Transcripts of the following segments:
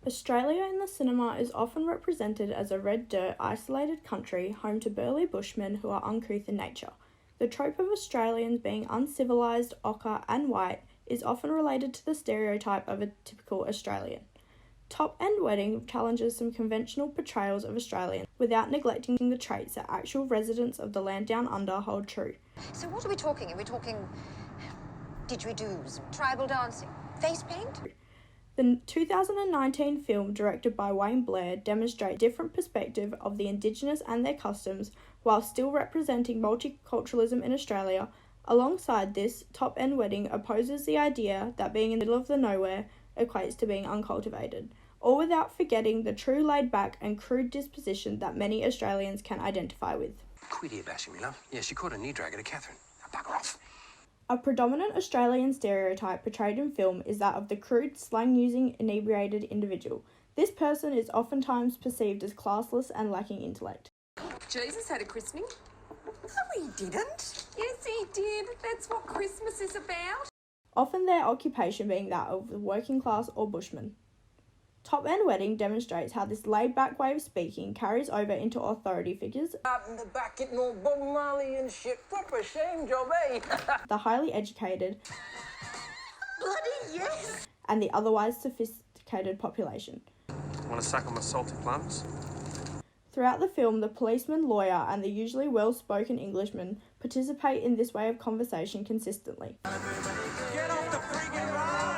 Australia in the cinema is often represented as a red dirt, isolated country home to burly bushmen who are uncouth in nature. The trope of Australians being uncivilised, ochre and white is often related to the stereotype of a typical Australian. Top End Wedding challenges some conventional portrayals of Australians without neglecting the traits that actual residents of the land down under hold true. So what are we talking? Are we talking didgeridoos, tribal dancing, face paint? The 2019 film, directed by Wayne Blair, demonstrates a different perspective of the Indigenous and their customs while still representing multiculturalism in Australia. Alongside this, Top End Wedding opposes the idea that being in the middle of the nowhere equates to being uncultivated, all without forgetting the true laid-back and crude disposition that many Australians can identify with. Quit ear bashing me, love. Yeah, she caught a knee dragger to Catherine. Now bugger off. A predominant Australian stereotype portrayed in film is that of the crude, slang-using, inebriated individual. This person is oftentimes perceived as classless and lacking intellect. Jesus had a christening. No, he didn't. Yes, he did. That's what Christmas is about. Often their occupation being that of the working class or bushman. Top End Wedding demonstrates how this laid-back way of speaking carries over into authority figures, Out in the back getting all Bob Marley and shit. Proper shame job, eh? the highly educated, Bloody yes! and the otherwise sophisticated population. Want to suck on my salted plums? Throughout the film, the policeman, lawyer, and the usually well-spoken Englishman participate in this way of conversation consistently. Get off the friggin' road!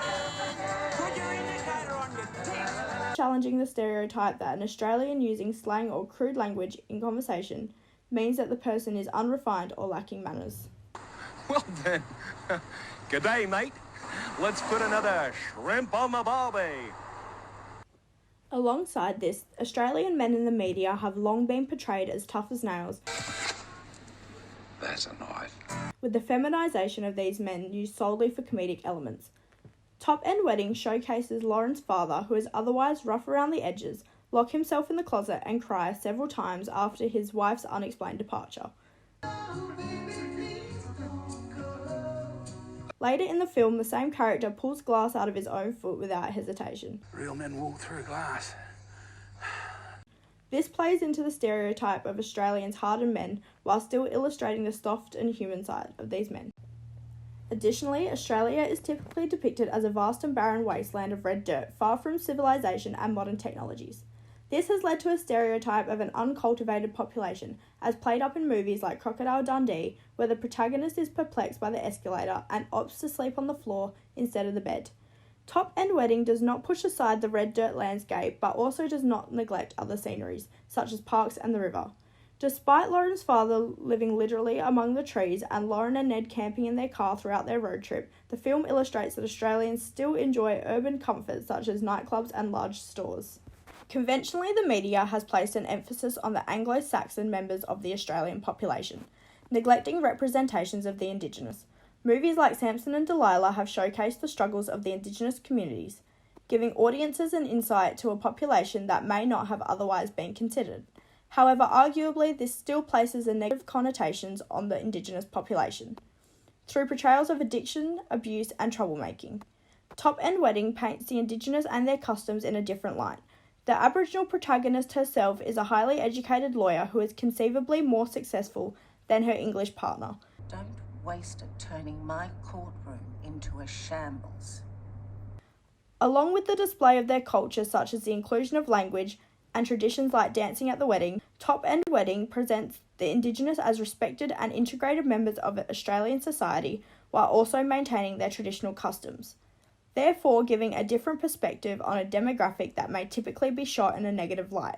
Put your indicator on your dick! Challenging the stereotype that an Australian using slang or crude language in conversation means that the person is unrefined or lacking manners. Well then, g'day mate. Let's put another shrimp on the barbie. Alongside this, Australian men in the media have long been portrayed as tough as nails, That's a knife. with the feminisation of these men used solely for comedic elements. Top End Wedding showcases Lauren's father, who is otherwise rough around the edges, lock himself in the closet and cry several times after his wife's unexplained departure. Later in the film, the same character pulls glass out of his own foot without hesitation. Real men walk through glass. This plays into the stereotype of Australians' hardened men while still illustrating the soft and human side of these men. Additionally, Australia is typically depicted as a vast and barren wasteland of red dirt, far from civilization and modern technologies. This has led to a stereotype of an uncultivated population, as played up in movies like Crocodile Dundee, where the protagonist is perplexed by the escalator and opts to sleep on the floor instead of the bed. Top End Wedding does not push aside the red dirt landscape, but also does not neglect other sceneries, such as parks and the river. Despite Lauren's father living literally among the trees and Lauren and Ned camping in their car throughout their road trip, the film illustrates that Australians still enjoy urban comforts such as nightclubs and large stores. Conventionally, the media has placed an emphasis on the Anglo-Saxon members of the Australian population, neglecting representations of the Indigenous. Movies like Samson and Delilah have showcased the struggles of the Indigenous communities, giving audiences an insight to a population that may not have otherwise been considered. However, arguably, this still places a negative connotations on the Indigenous population, through portrayals of addiction, abuse, and troublemaking. Top End Wedding paints the Indigenous and their customs in a different light. The Aboriginal protagonist herself is a highly educated lawyer who is conceivably more successful than her English partner. Don't waste it turning my courtroom into a shambles. Along with the display of their culture, such as the inclusion of language and traditions like dancing at the wedding, Top End Wedding presents the Indigenous as respected and integrated members of Australian society while also maintaining their traditional customs, therefore giving a different perspective on a demographic that may typically be shot in a negative light.